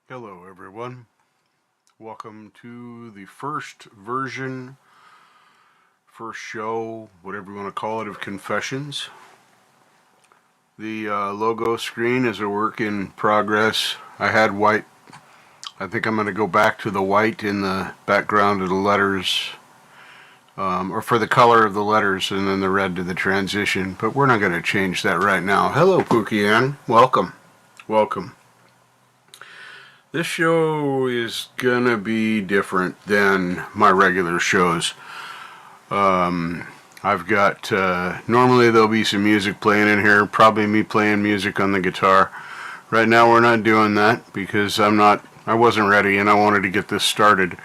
Hello everyone, welcome to the first version, first show, whatever you want to call it, of Confessions. The logo screen is a work in progress. I had white. I think I'm going to go back to the white in the background of the letters, or for the color of the letters, and then the red to the transition, but we're not going to change that right now. Hello Pookie Ann, welcome. This show is gonna be different than my regular shows. I've got, normally there'll be some music playing in here, probably me playing music on the guitar. Right now we're not doing that because I wasn't ready and I wanted to get this started.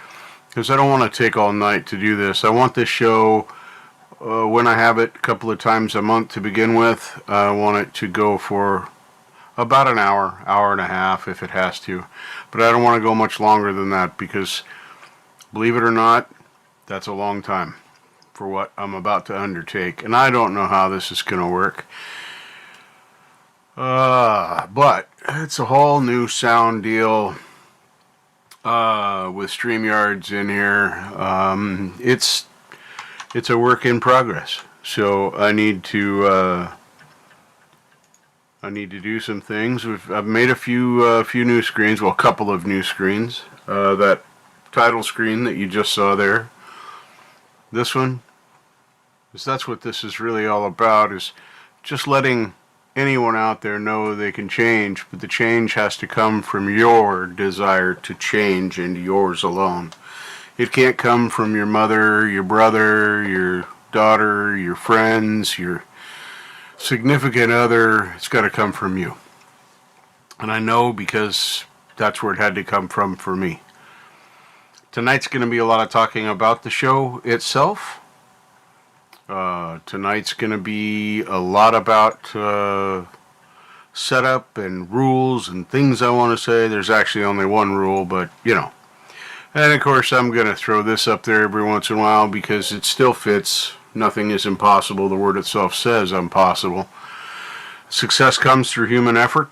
Because I don't want to take all night to do this. I want this show, when I have it a couple of times a month to begin with, I want it to go for about an hour, hour and a half if it has to. But I don't want to go much longer than that because, believe it or not, that's a long time for what I'm about to undertake. And I don't know how this is going to work. But it's a whole new sound deal with StreamYards in here. It's a work in progress. So I need to do some things. I've made a few new screens, well, a couple of new screens. That title screen that you just saw there. This one, because that's what this is really all about, is just letting anyone out there know they can change, but the change has to come from your desire to change and yours alone. It can't come from your mother, your brother, your daughter, your friends, your significant other. It's got to come from you. And I know because that's where it had to come from for me. Tonight's going to be a lot of talking about the show itself. Tonight's going to be a lot about setup and rules and things I want to say. There's actually only one rule, but you know. And of course I'm going to throw this up there every once in a while because it still fits. Nothing is impossible. The word itself says impossible. Success comes through human effort,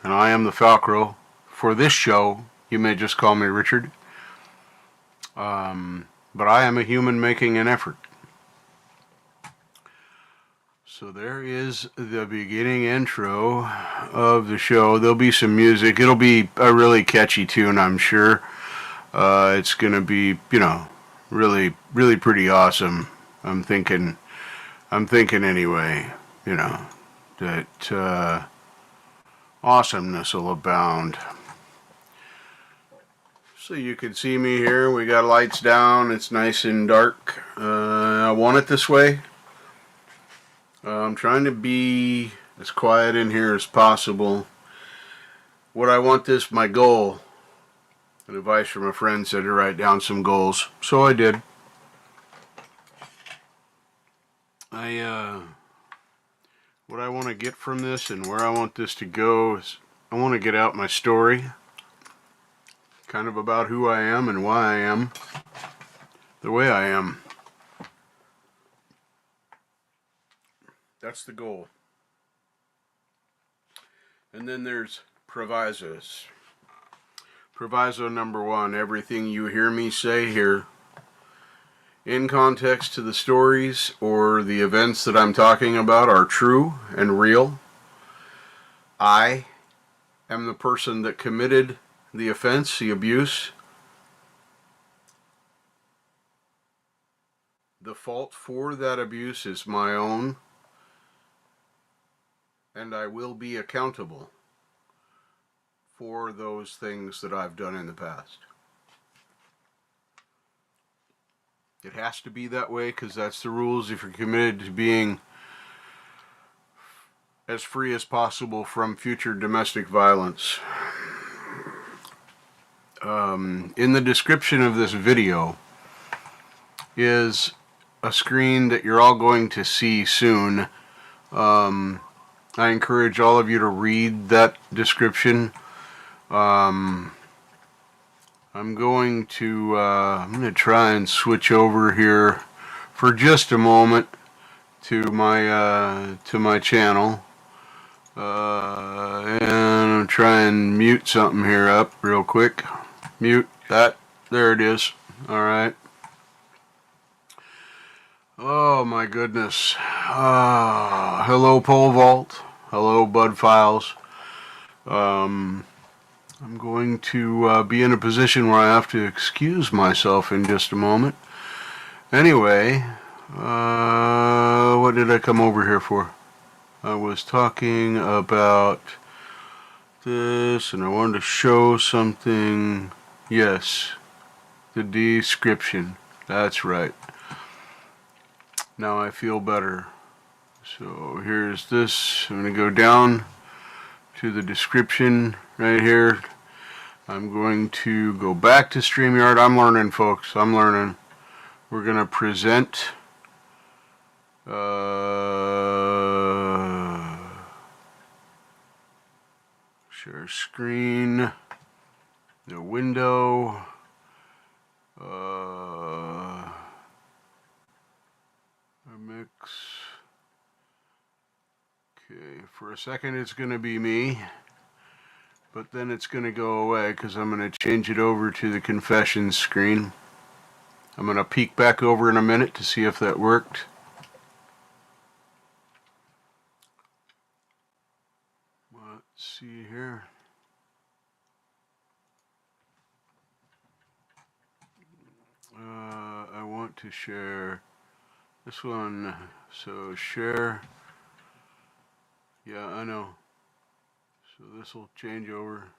and I am the Falcro. For this show, you may just call me Richard. But I am a human making an effort. So there is the beginning intro of the show. There'll be some music. It'll be a really catchy tune, I'm sure. It's going to be, really, really pretty awesome. I'm thinking anyway, that awesomeness will abound. So you can see me here. We got lights down. It's nice and dark. I want it this way. I'm trying to be as quiet in here as possible. What I want my goal, an advice from a friend said to write down some goals. So I did. What I want to get from this and where I want this to go is I want to get out my story. Kind of about who I am and why I am the way I am. That's the goal. And then there's provisos. Proviso number 1, everything you hear me say here, in context to the stories or the events that I'm talking about, are true and real. I am the person that committed the offense, the abuse. The fault for that abuse is my own, and I will be accountable for those things that I've done in the past. It has to be that way because that's the rules if you're committed to being as free as possible from future domestic violence. In the description of this video is a screen that you're all going to see soon. I encourage all of you to read that description. I'm going to try and switch over here for just a moment to my channel. And I'm trying to mute something here up real quick. Mute that. There it is. Alright. Oh my goodness. Hello Pole Vault. Hello Bud Files. I'm going to be in a position where I have to excuse myself in just a moment. Anyway, what did I come over here for? I was talking about this and I wanted to show something. Yes, the description. That's right. Now I feel better. So here's this. I'm going to go down to the description right here. I'm going to go back to StreamYard. I'm learning, folks. I'm learning. We're going to present share screen, the window, mix. Okay, for a second it's going to be me, but then it's going to go away because I'm going to change it over to the confessions screen. I'm going to peek back over in a minute to see if that worked. Let's see here. I want to share this one, so share. Yeah, I know. So this will change over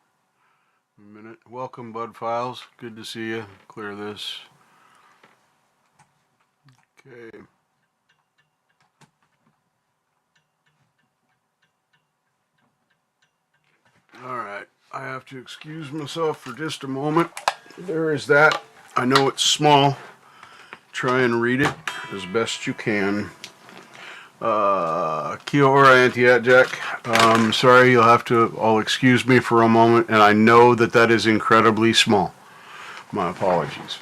in a minute. Welcome, Bud Files. Good to see you. Clear this. Okay. Alright, I have to excuse myself for just a moment. There is that. I know it's small. Try and read it as best you can. Kia ora, Auntie Jack. Sorry, you'll have to all excuse me for a moment, and I know that that is incredibly small. My apologies.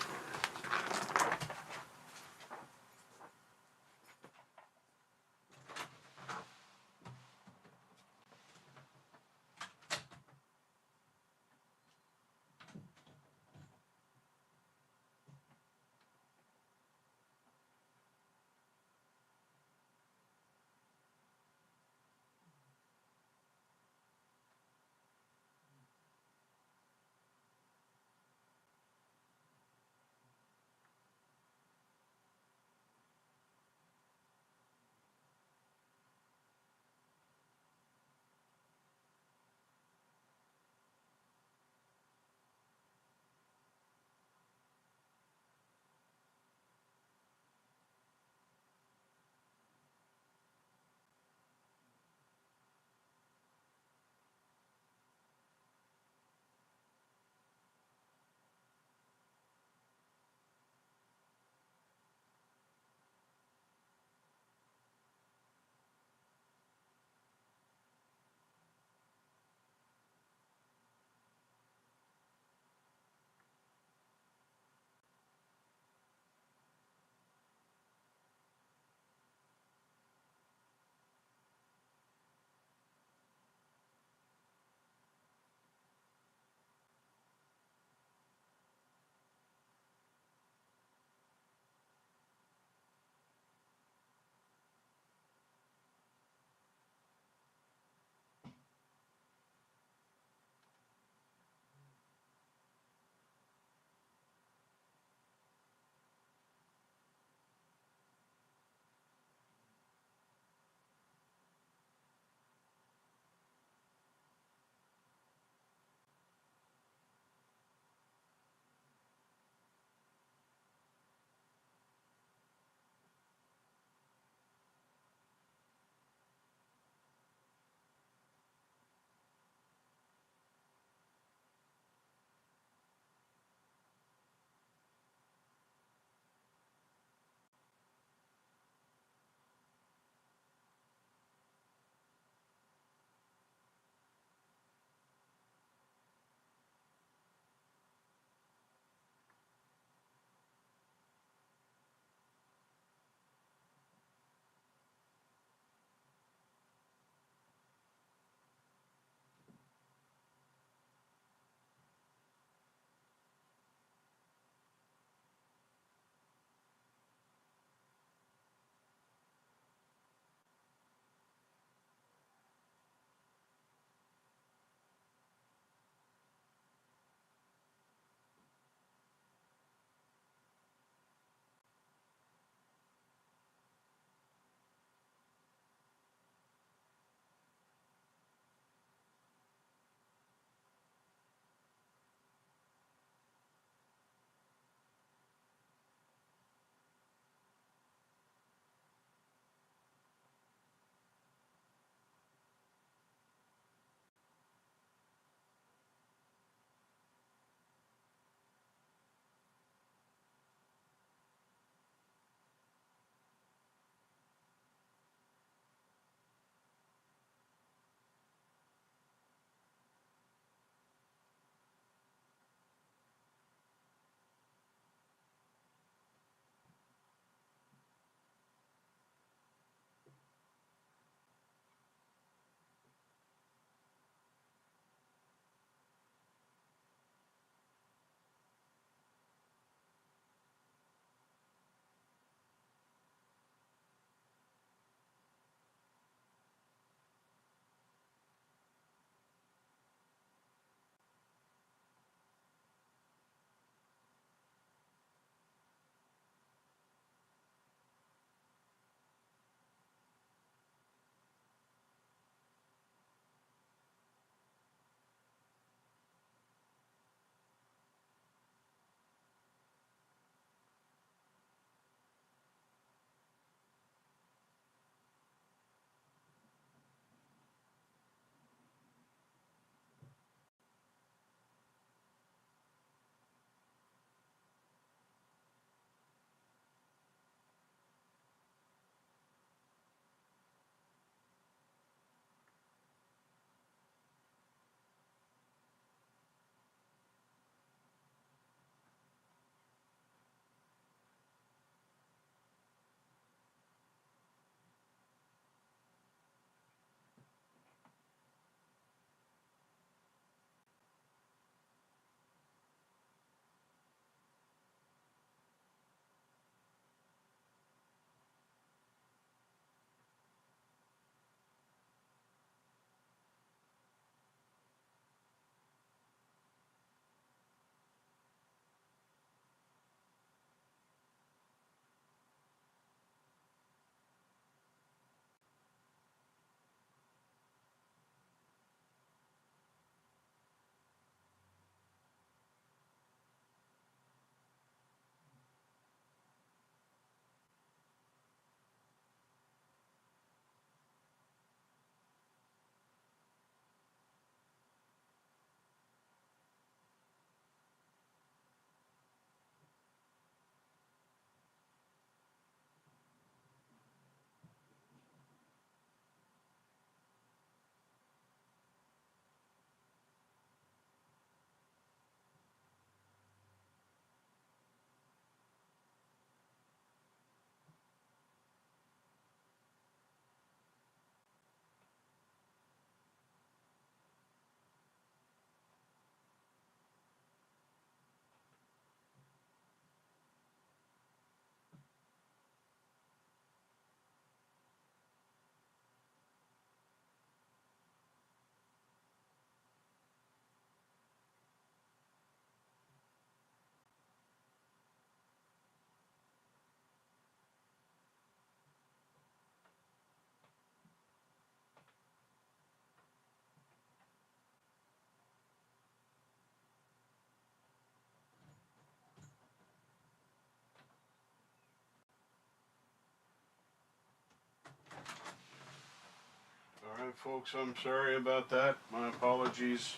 folks, I'm sorry about that. My apologies.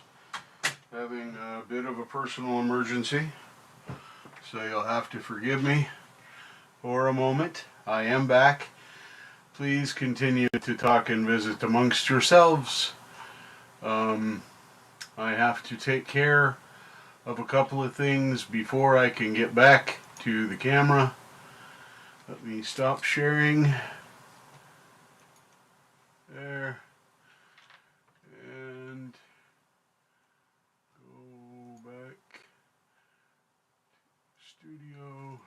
Having a bit of a personal emergency, so you'll have to forgive me for a moment. I am back. Please continue to talk and visit amongst yourselves. I have to take care of a couple of things before I can get back to the camera. Let me stop sharing. There. And go back. Studio.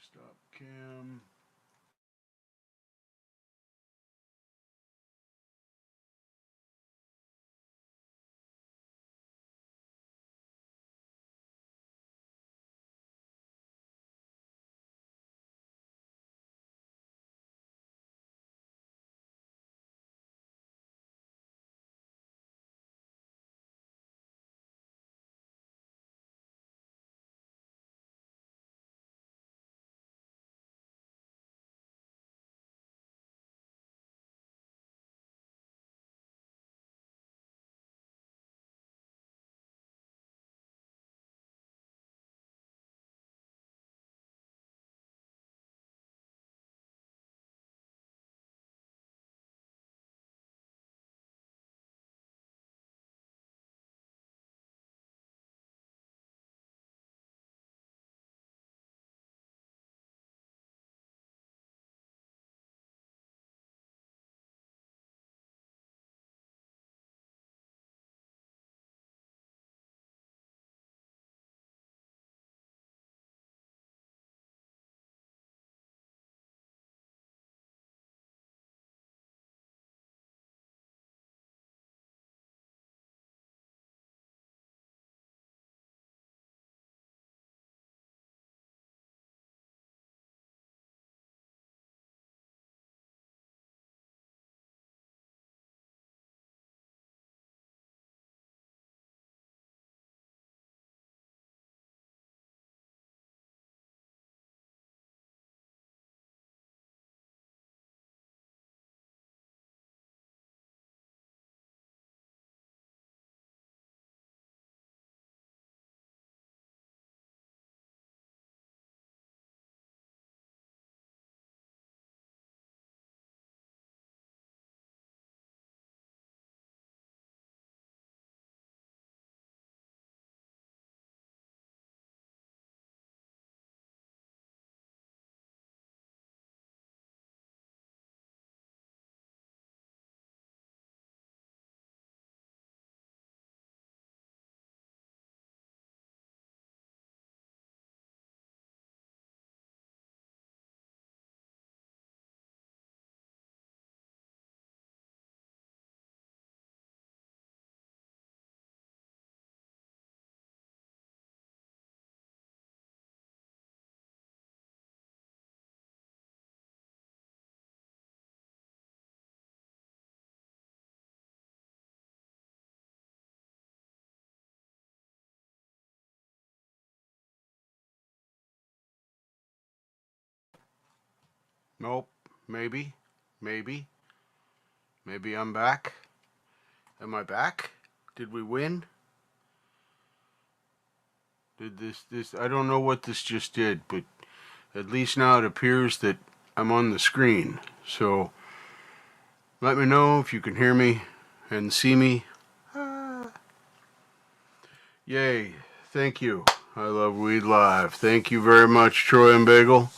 Stop cam. Nope. Maybe. Maybe. Maybe I'm back. Am I back? Did we win? Did this I don't know what this just did, but at least now it appears that I'm on the screen. So let me know if you can hear me and see me. Yay. Thank you. I love Weed Live. Thank you very much, Troy and Bagel.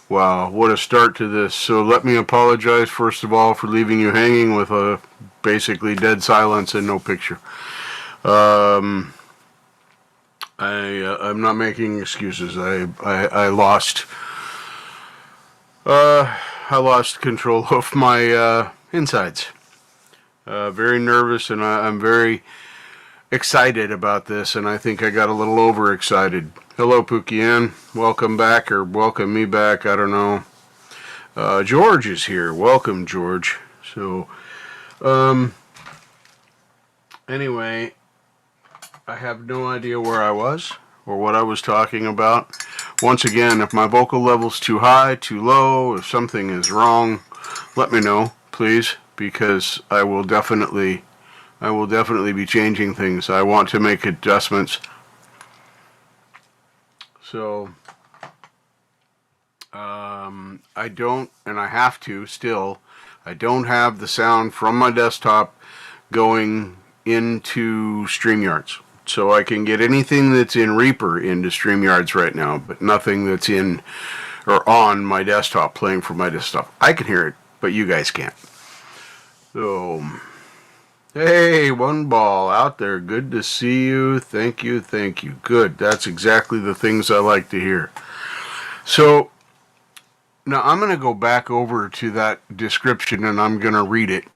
Wow, what a start to this. So let me apologize, first of all, for leaving you hanging with a basically dead silence and no picture. I'm not making excuses. I lost I lost control of my insides. Very nervous, and I'm very excited about this, and I think I got a little overexcited. Hello, Pukian. Welcome back, or welcome me back. I don't know. George is here. Welcome, George. So, anyway, I have no idea where I was or what I was talking about. Once again, if my vocal level's too high, too low, if something is wrong, let me know, please, because I will definitely be changing things. I want to make adjustments. So I don't, and I have to still, I don't have the sound from my desktop going into StreamYards. So I can get anything that's in Reaper into StreamYards right now, but nothing that's in or on my desktop playing from my desktop. I can hear it, but you guys can't. So, hey, one ball out there. Good to see you. Thank you, thank you. Good. That's exactly the things I like to hear. So, now I'm going to go back over to that description and I'm going to read it.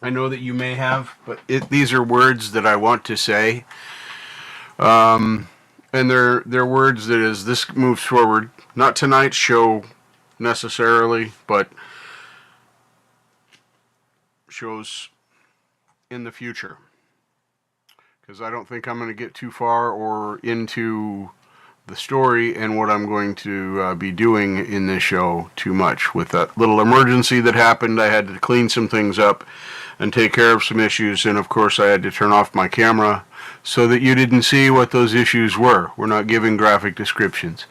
I know that you may have, but these are words that I want to say. And they're words that as this moves forward, not tonight's show necessarily, but shows in the future. Because I don't think I'm going to get too far or into the story and what I'm going to be doing in this show too much. With that little emergency that happened, I had to clean some things up and take care of some issues, and of course I had to turn off my camera so that you didn't see what those issues were. We're not giving graphic descriptions.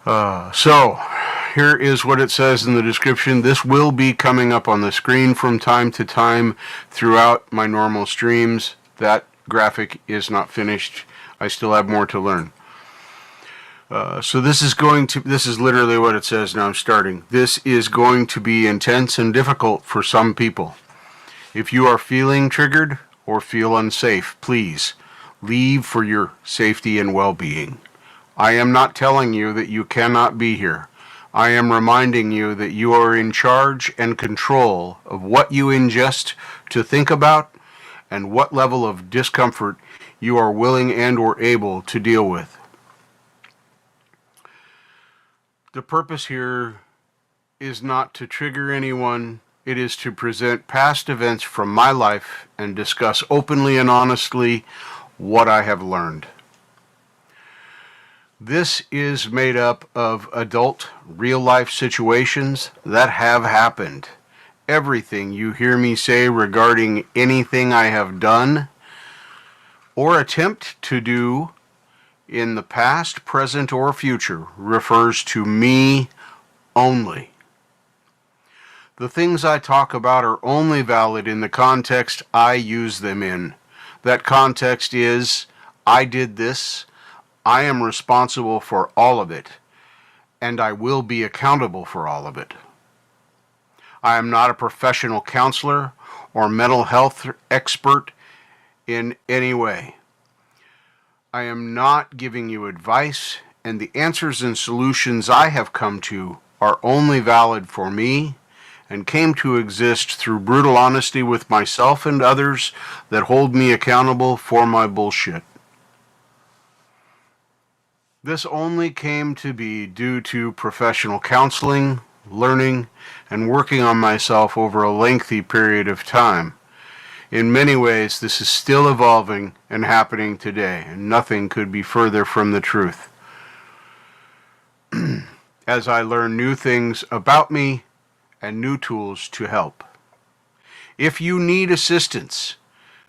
So here is what it says in the description. This will be coming up on the screen from time to time throughout my normal streams. That graphic is not finished. I still have more to learn. So this is literally what it says. Now I'm starting. This is going to be intense and difficult for some people. If you are feeling triggered or feel unsafe, please leave for your safety and well-being. I am not telling you that you cannot be here. I am reminding you that you are in charge and control of what you ingest to think about and what level of discomfort you are willing and or able to deal with. The purpose here is not to trigger anyone. It is to present past events from my life and discuss openly and honestly what I have learned. This is made up of adult, real-life situations that have happened. Everything you hear me say regarding anything I have done or attempt to do in the past, present, or future refers to me only. The things I talk about are only valid in the context I use them in. That context is, I did this, I am responsible for all of it, and I will be accountable for all of it. I am not a professional counselor or mental health expert in any way. I am not giving you advice, and the answers and solutions I have come to are only valid for me and came to exist through brutal honesty with myself and others that hold me accountable for my bullshit. This only came to be due to professional counseling, learning, and working on myself over a lengthy period of time. In many ways, this is still evolving and happening today, and nothing could be further from the truth. As I learn new things about me and new tools to help. If you need assistance,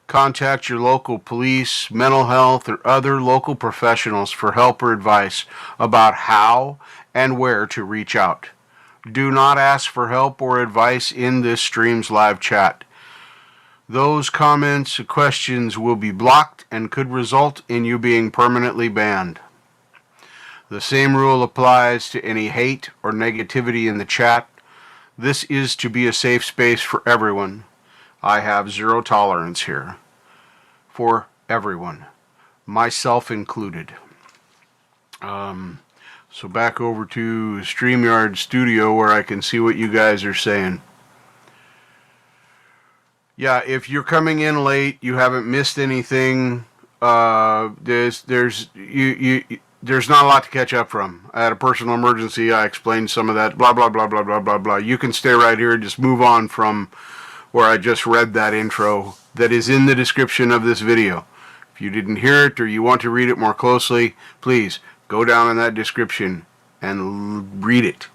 contact your local police, mental health, or other local professionals for help or advice about how and where to reach out. Do not ask for help or advice in this stream's live chat. Those comments or questions will be blocked and could result in you being permanently banned. The same rule applies to any hate or negativity in the chat. This is to be a safe space for everyone. I have zero tolerance here. For everyone, myself included. So back over to StreamYard Studio where I can see what you guys are saying. Yeah, if you're coming in late, you haven't missed anything. There's not a lot to catch up from. I had a personal emergency. I explained some of that. Blah blah blah blah blah blah blah. You can stay right here and just move on from where I just read that intro that is in the description of this video. If you didn't hear it or you want to read it more closely, please go down in that description and read it.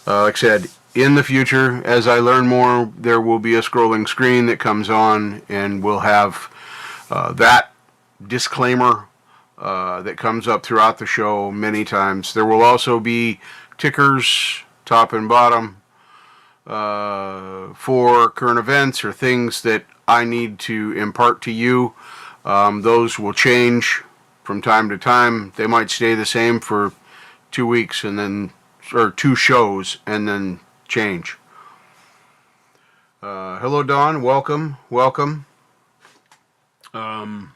Like I said, in the future, as I learn more, there will be a scrolling screen that comes on, and we'll have that disclaimer that comes up throughout the show many times. There will also be tickers, top and bottom, for current events or things that I need to impart to you. Those will change from time to time. They might stay the same for 2 weeks and then, or 2 shows and then change. Hello, Dawn. Welcome. Welcome. I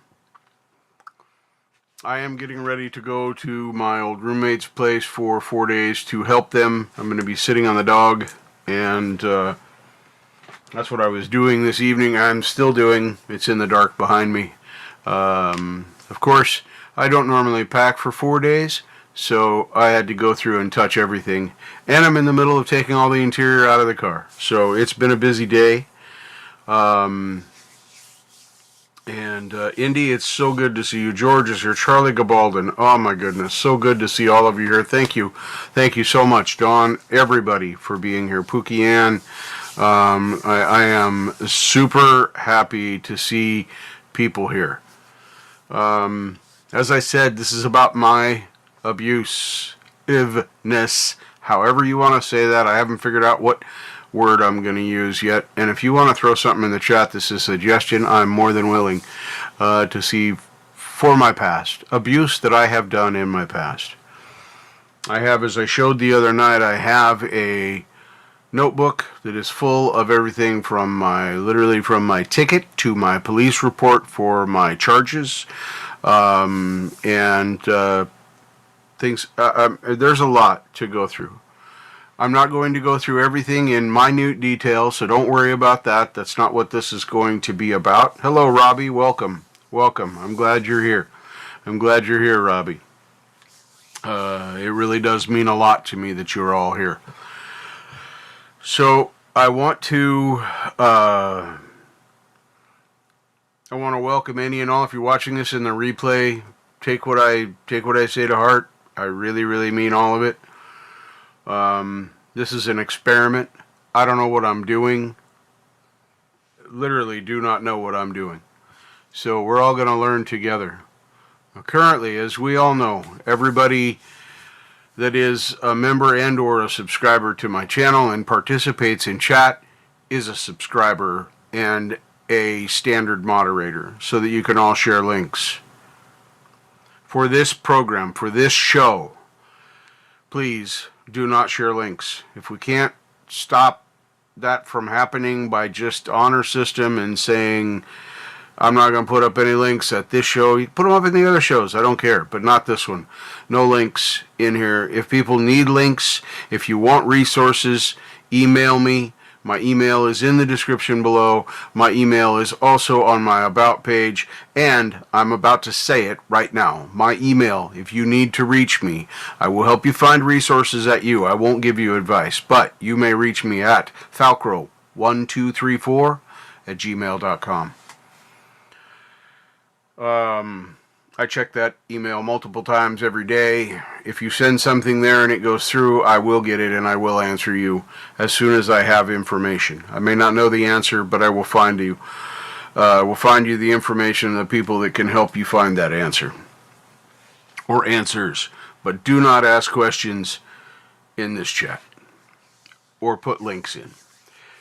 am getting ready to go to my old roommate's place for 4 days to help them. I'm going to be sitting on the dog, and that's what I was doing this evening. I'm still doing. It's in the dark behind me. Of course, I don't normally pack for 4 days, so I had to go through and touch everything. And I'm in the middle of taking all the interior out of the car. So it's been a busy day. Indy, it's so good to see you. George is here. Charlie Gabaldon. Oh my goodness. So good to see all of you here. Thank you. Thank you so much, Dawn, everybody, for being here. Pookie Ann. I am super happy to see people here. As I said, this is about my abusiveness. However you want to say that. I haven't figured out what word I'm going to use yet. And if you want to throw something in the chat, this is a suggestion, I'm more than willing to see for my past. Abuse that I have done in my past. I have, as I showed the other night, I have a notebook that is full of everything from literally from my ticket to my police report for my charges. Things, there's a lot to go through. I'm not going to go through everything in minute detail, so don't worry about that. That's not what this is going to be about. Hello, Robbie. Welcome. Welcome. I'm glad you're here. I'm glad you're here, Robbie. It really does mean a lot to me that you're all here. So I want to welcome any and all. If you're watching this in the replay, take what I say to heart. I really, really mean all of it. This is an experiment. I don't know what I'm doing. Literally do not know what I'm doing. So we're all going to learn together. Currently, as we all know, everybody that is a member and or a subscriber to my channel and participates in chat is a subscriber and a standard moderator so that you can all share links. For this program, for this show, please do not share links. If we can't stop that from happening by just honor system and saying, I'm not going to put up any links at this show. You put them up in the other shows. I don't care, but not this one. No links in here. If people need links, if you want resources, email me. My email is in the description below. My email is also on my About page, and I'm about to say it right now. My email, if you need to reach me, I will help you find resources at you. I won't give you advice, but you may reach me at falcro1234@gmail.com. I check that email multiple times every day. If you send something there and it goes through, I will get it and I will answer you as soon as I have information. I may not know the answer, but I will find you. Will find you the information and the people that can help you find that answer. Or answers. But do not ask questions in this chat. Or put links in.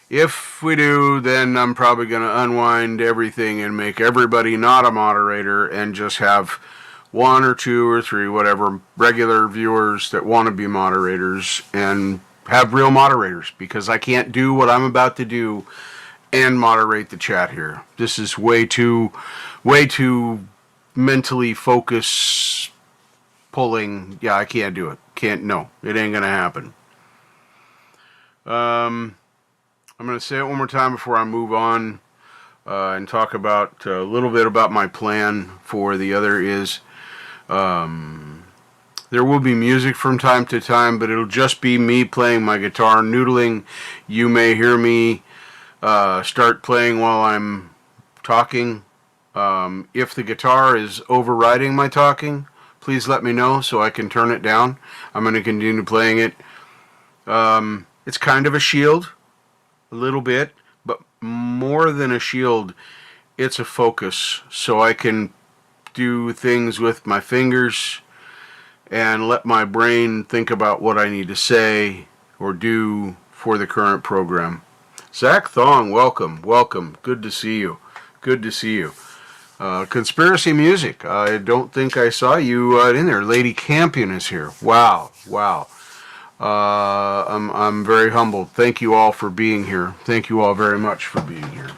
If we do, then I'm probably going to unwind everything and make everybody not a moderator and just have 1 or 2 or 3, whatever, regular viewers that want to be moderators and have real moderators, because I can't do what I'm about to do and moderate the chat here. This is way too mentally focus pulling. Yeah, I can't do it. No, it ain't going to happen. I'm going to say it one more time before I move on and talk about a little bit about my plan for the other is there will be music from time to time, but it'll just be me playing my guitar, noodling. You may hear me start playing while I'm talking. If the guitar is overriding my talking, please let me know so I can turn it down. I'm going to continue playing it It's kind of a shield, a little bit, but more than a shield, it's a focus. So I can do things with my fingers and let my brain think about what I need to say or do for the current program. Zach Thong, welcome, welcome. Good to see you. Good to see you. Conspiracy Music. I don't think I saw you in there. Lady Campion is here. Wow, wow. I'm very humbled. Thank you all for being here. Thank you all very much for being here.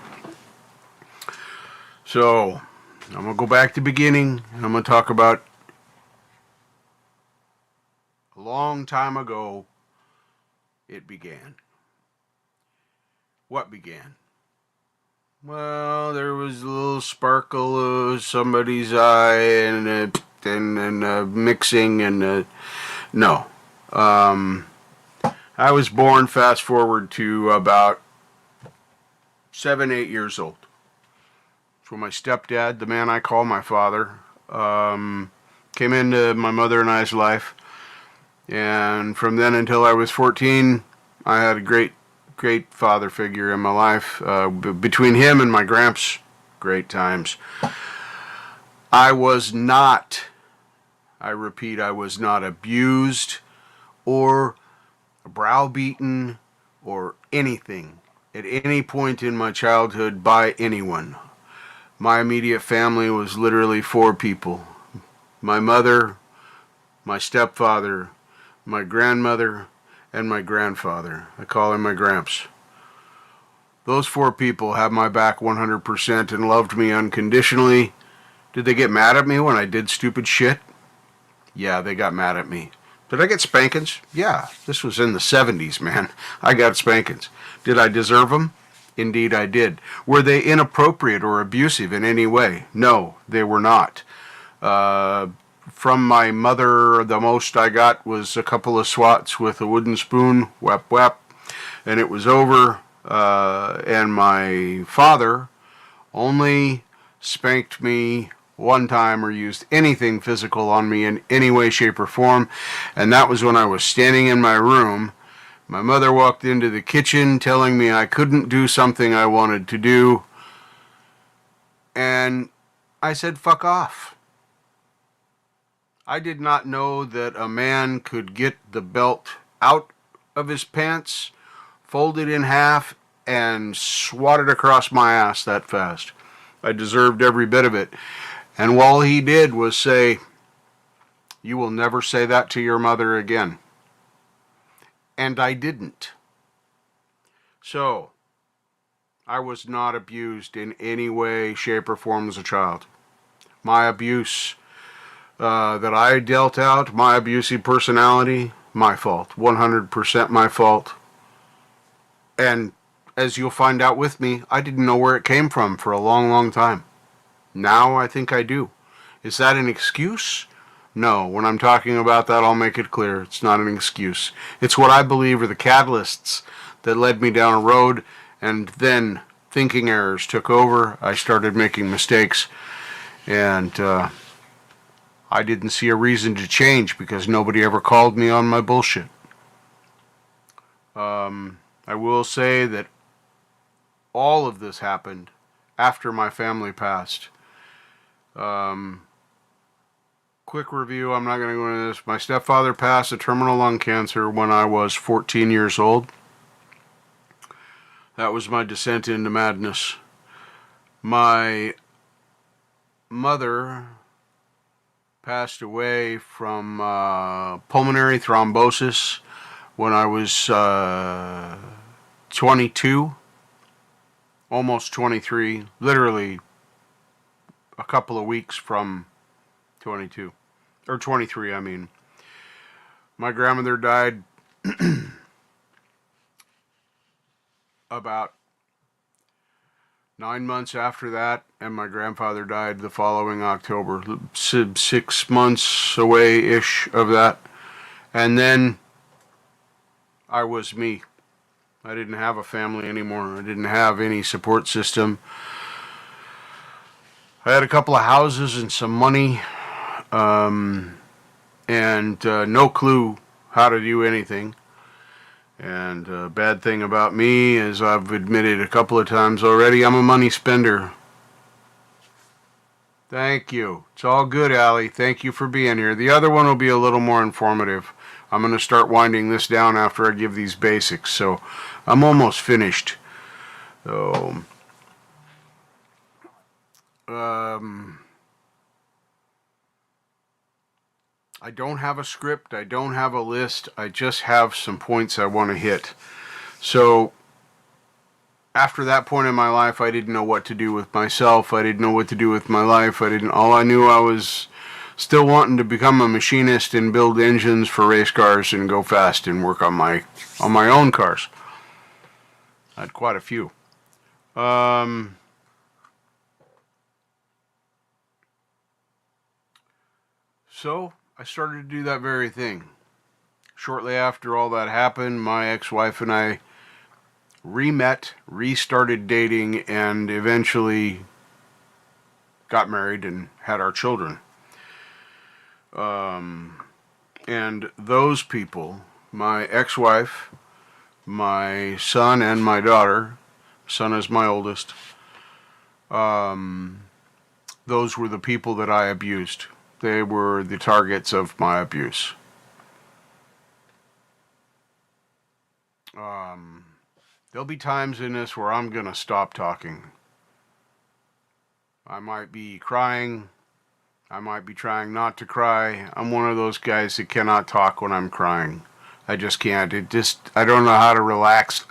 So, I'm going to go back to the beginning, and I'm going to talk about a long time ago it began. What began? Well, there was a little sparkle of somebody's eye and mixing and no. I was born, fast forward to about 7, 8 years old. That's when my stepdad, the man I call my father, came into my mother and I's life. And from then until I was 14, I had a great father figure in my life. Between him and my gramps, great times. I was not, I repeat, I was not abused or browbeaten or anything at any point in my childhood by anyone. My immediate family was literally 4 people. My mother, my stepfather, my grandmother, and my grandfather. I call him my gramps. Those 4 people had my back 100% and loved me unconditionally. Did they get mad at me when I did stupid shit? Yeah, they got mad at me. Did I get spankings? Yeah, this was in the 70s, man. I got spankings. Did I deserve them? Indeed I did. Were they inappropriate or abusive in any way? No, they were not. From my mother, the most I got was a couple of swats with a wooden spoon, whap whap, and it was over. And my father only spanked me one time or used anything physical on me in any way, shape, or form, and that was when I was standing in my room. My mother walked into the kitchen telling me I couldn't do something I wanted to do, and I said, fuck off. I did not know that a man could get the belt out of his pants, fold it in half, and swat it across my ass that fast. I deserved every bit of it. And all he did was say, you will never say that to your mother again. And I didn't. So, I was not abused in any way, shape, or form as a child. My abuse that I dealt out, my abusive personality, my fault. 100% my fault. And as you'll find out with me, I didn't know where it came from for a long, long time. Now I think I do. Is that an excuse? No. When I'm talking about that, I'll make it clear. It's not an excuse. It's what I believe are the catalysts that led me down a road, and then thinking errors took over. I started making mistakes, and I didn't see a reason to change because nobody ever called me on my bullshit. I will say that all of this happened after my family passed. Quick review, I'm not going to go into this. My stepfather passed of terminal lung cancer when I was 14 years old. That was my descent into madness. My mother passed away from pulmonary thrombosis when I was 22, almost 23, literally a couple of weeks from 22, or 23, I mean. My grandmother died about 9 months after that, and my grandfather died the following October, 6 months away-ish of that. And then I was me. I didn't have a family anymore. I didn't have any support system. I had a couple of houses and some money, and no clue how to do anything. And bad thing about me, as I've admitted a couple of times already, I'm a money spender. Thank you. It's all good, Allie. Thank you for being here. The other one will be a little more informative. I'm going to start winding this down after I give these basics. So I'm almost finished. So, I don't have a script. I don't have a list. I just have some points I want to hit. So after that point in my life, I didn't know what to do with myself. I didn't know what to do with my life. All I knew, I was still wanting to become a machinist and build engines for race cars and go fast and work on my own cars. I had quite a few. So I started to do that very thing. Shortly after all that happened, my ex-wife and I re-met, restarted dating, and eventually got married and had our children. And those people, my ex-wife, my son, and my daughter, son is my oldest, those were the people that I abused. They were the targets of my abuse. There'll be times in this where I'm going to stop talking. I might be crying. I might be trying not to cry. I'm one of those guys that cannot talk when I'm crying. I just can't. I don't know how to relax.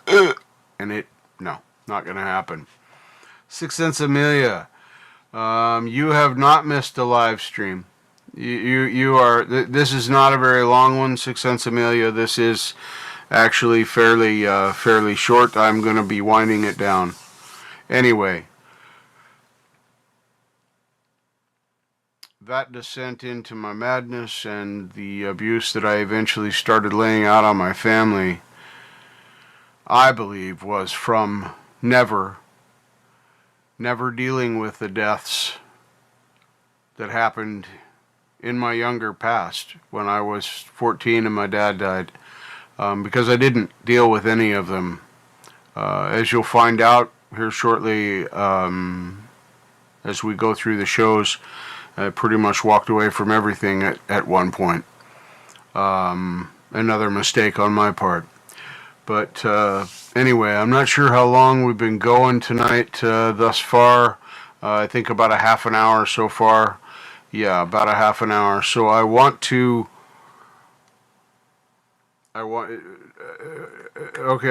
And no, not going to happen. Sixth Sense Amelia, you have not missed a live stream. You are, this is not a very long one, Sixth Sense Amelia. This is actually fairly short. I'm going to be winding it down. Anyway, that descent into my madness and the abuse that I eventually started laying out on my family, I believe, was from never dealing with the deaths that happened in my younger past when I was 14 and my dad died, because I didn't deal with any of them. As you'll find out here shortly, as we go through the shows, I pretty much walked away from everything at one point. Another mistake on my part. But anyway, I'm not sure how long we've been going tonight thus far. I think about a half an hour so far. Yeah, about a half an hour. So I want, okay, I'm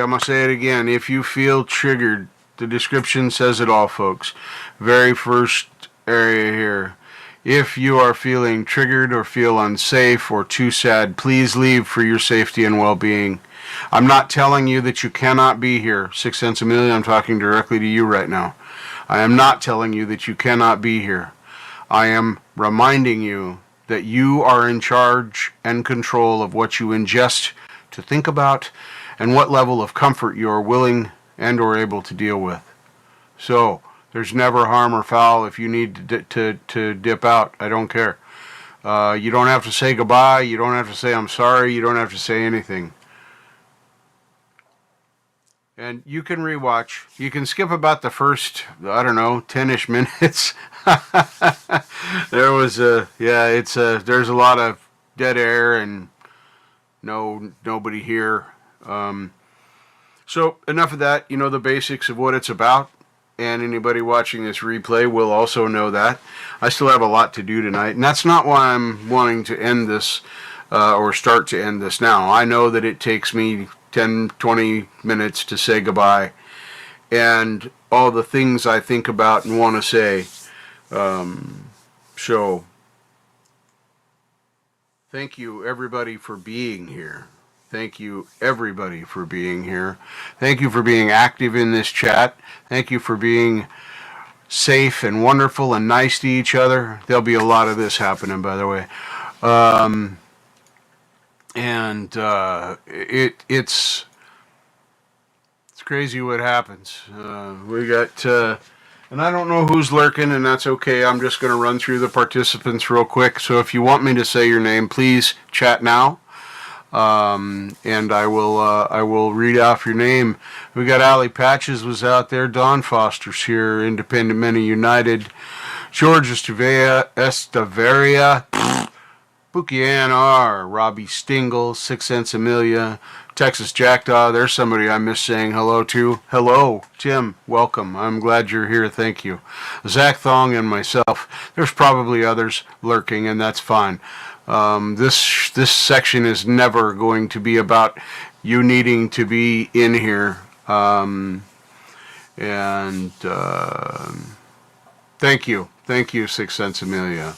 going to say it again. If you feel triggered, the description says it all, folks. Very first area here. If you are feeling triggered or feel unsafe or too sad, please leave for your safety and well-being. I'm not telling you that you cannot be here. Sixth Sense Amelia, I'm talking directly to you right now. I am not telling you that you cannot be here. I am reminding you that you are in charge and control of what you ingest to think about and what level of comfort you are willing and or able to deal with. So, there's never harm or foul if you need to dip out. I don't care. You don't have to say goodbye. You don't have to say I'm sorry. You don't have to say anything. And you can rewatch. You can skip about the first, 10-ish minutes. There's a lot of dead air and nobody here. So enough of that. You know the basics of what it's about. And anybody watching this replay will also know that. I still have a lot to do tonight. And that's not why I'm wanting to end this or start to end this now. I know that it takes me 10, 20 minutes to say goodbye. And all the things I think about and want to say. So, thank you everybody for being here. Thank you everybody for being here. Thank you for being active in this chat. Thank you for being safe and wonderful and nice to each other. There'll be a lot of this happening, by the way. It's crazy what happens. We got, and I don't know who's lurking, and that's okay. I'm just going to run through the participants real quick. So if you want me to say your name, please chat now. And I will read off your name. We got Ali Patches was out there. Don Foster's here. Independent Men United. George Esteveria. Bukian R. Robbie Stingle. Six Sense Amelia. Texas Jackdaw. There's somebody I miss saying hello to. Hello, Tim. Welcome. I'm glad you're here. Thank you. Zach Thong and myself. There's probably others lurking, and that's fine. This section is never going to be about you needing to be in here. Thank you. Thank you, Six Sense Amelia.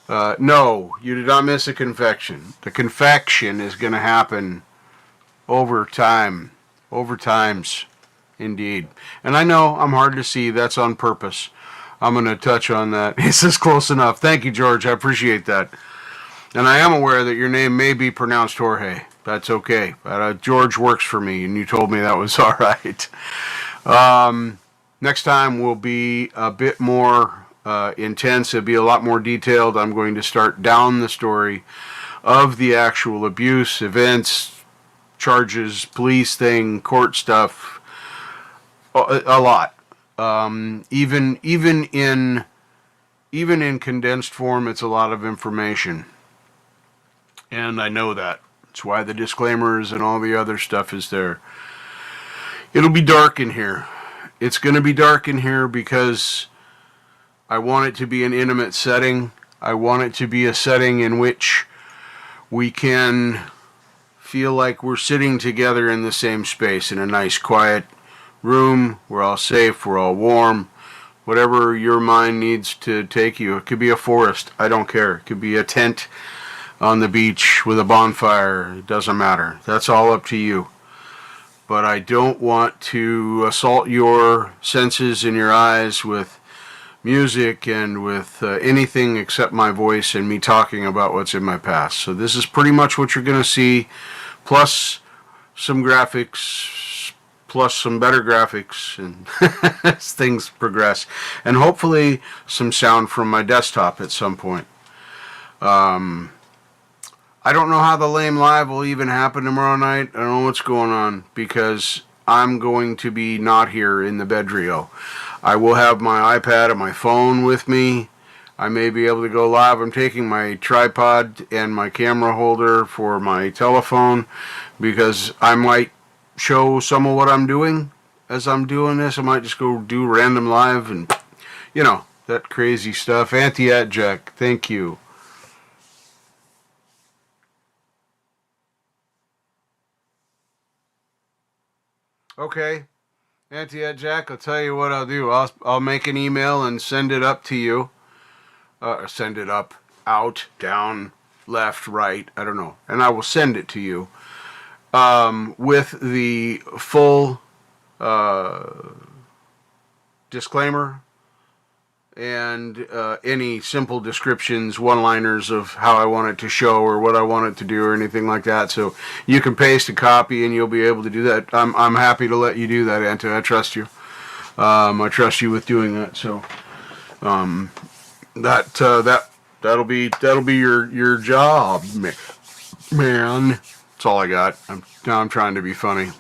No, you did not miss a confection. The confection is going to happen over time. Over times, indeed. And I know I'm hard to see. That's on purpose. I'm going to touch on that. Is this close enough? Thank you, George. I appreciate that. And I am aware that your name may be pronounced Jorge. That's okay. George works for me, and you told me that was all right. Next time will be a bit more intense. It'll be a lot more detailed. I'm going to start down the story of the actual abuse, events, charges, police thing, court stuff, a lot. Even in condensed form, it's a lot of information. And I know that. That's why the disclaimers and all the other stuff is there. It'll be dark in here. It's going to be dark in here because I want it to be an intimate setting. I want it to be a setting in which we can feel like we're sitting together in the same space in a nice, quiet room. We're all safe. We're all warm. Whatever your mind needs to take you. It could be a forest. I don't care. It could be a tent on the beach with a bonfire. It doesn't matter. That's all up to you. But I don't want to assault your senses and your eyes with music and with anything except my voice and me talking about what's in my past. So this is pretty much what you're going to see, plus some graphics, plus some better graphics, and as things progress. And hopefully some sound from my desktop at some point. I don't know how the Lame Live will even happen tomorrow night. I don't know what's going on because I'm going to be not here in the bedrio. I will have my iPad and my phone with me. I may be able to go live. I'm taking my tripod and my camera holder for my telephone because I might show some of what I'm doing as I'm doing this. I might just go do random live and, you know, that crazy stuff. Anti-Jack, thank you. Okay, Anti-Jack, I'll tell you what I'll do. I'll make an email and send it up to you. Send it up, out, down, left, right, I don't know. And I will send it to you with the full disclaimer and any simple descriptions, one-liners of how I want it to show or what I want it to do or anything like that. So you can paste a copy and you'll be able to do that. I'm happy to let you do that, Anto. I trust you. I trust you with doing that. So that'll be your job, man. That's all I got. I'm trying to be funny.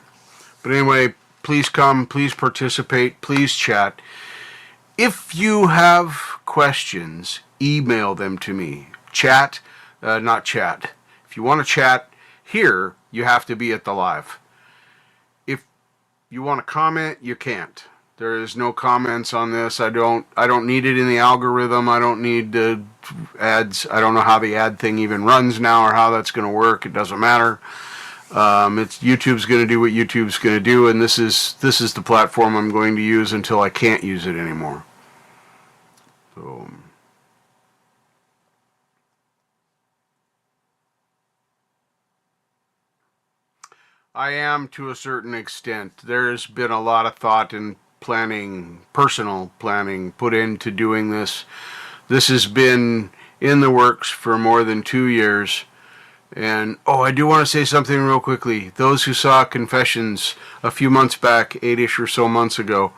But anyway, please come, please participate, please chat. If you have questions, email them to me. Not chat. If you want to chat here, you have to be at the live. If you want to comment, you can't. There is no comments on this. I don't need it in the algorithm. I don't need ads. I don't know how the ad thing even runs now or how that's going to work. It doesn't matter. YouTube's going to do what YouTube's going to do, and this is the platform I'm going to use until I can't use it anymore. So I am to a certain extent. There's been a lot of thought and planning, personal planning, put into doing this. This has been in the works for more than 2 years. And, I do want to say something real quickly. Those who saw Confessions a few months back, 8-ish or so months ago,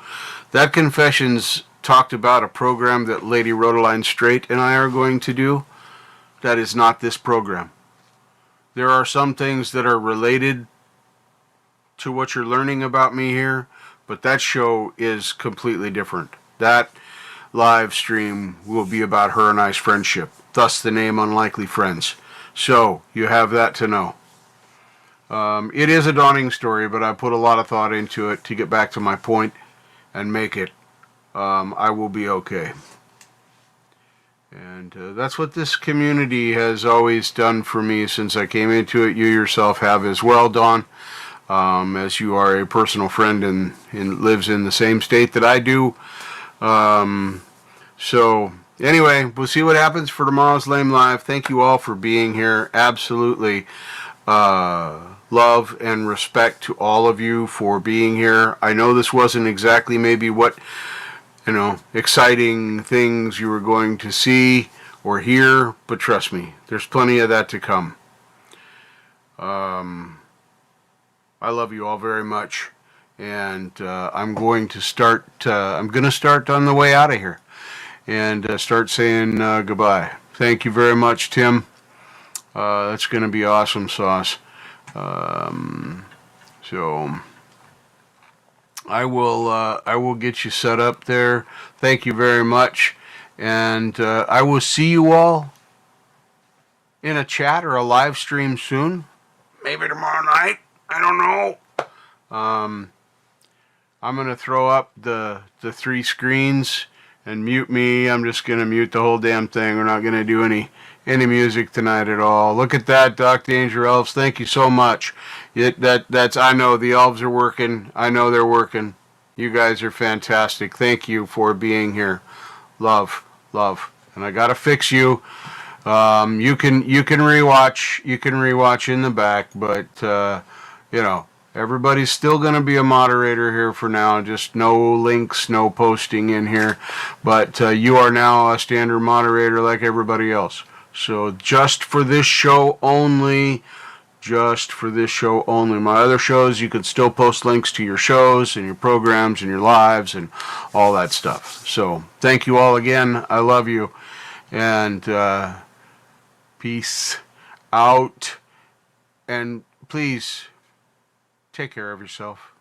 that Confessions talked about a program that Lady Rhodaline Straight and I are going to do. That is not this program. There are some things that are related to what you're learning about me here, but that show is completely different. That live stream will be about her and I's friendship, thus the name Unlikely Friends. So you have that to know. It is a daunting story, but I put a lot of thought into it to get back to my point and make it. I will be okay. And that's what this community has always done for me since I came into it. You yourself have as well, Dawn, as you are a personal friend and lives in the same state that I do. So anyway, we'll see what happens for tomorrow's Lame Live. Thank you all for being here. Absolutely love and respect to all of you for being here. I know this wasn't exactly maybe what, exciting things you were going to see or hear, but trust me, there's plenty of that to come. I love you all very much, and I'm going to start on the way out of here and start saying goodbye. Thank you very much, Tim. That's going to be awesome sauce. So I will get you set up there. Thank you very much, and I will see you all in a chat or a live stream soon. Maybe tomorrow night. I don't know. I'm gonna throw up the 3 screens and mute me. I'm just gonna mute the whole damn thing. We're not gonna do any music tonight at all. Look at that, Doc Danger Elves. Thank you so much. I know the elves are working. I know they're working. You guys are fantastic. Thank you for being here. Love. And I gotta fix you. You can rewatch. You can rewatch in the back, but everybody's still gonna be a moderator here for now. Just no links, no posting in here. But you are now a standard moderator like everybody else. So just for this show only. My other shows, you can still post links to your shows and your programs and your lives and all that stuff. So thank you all again. I love you. And peace out. And please take care of yourself.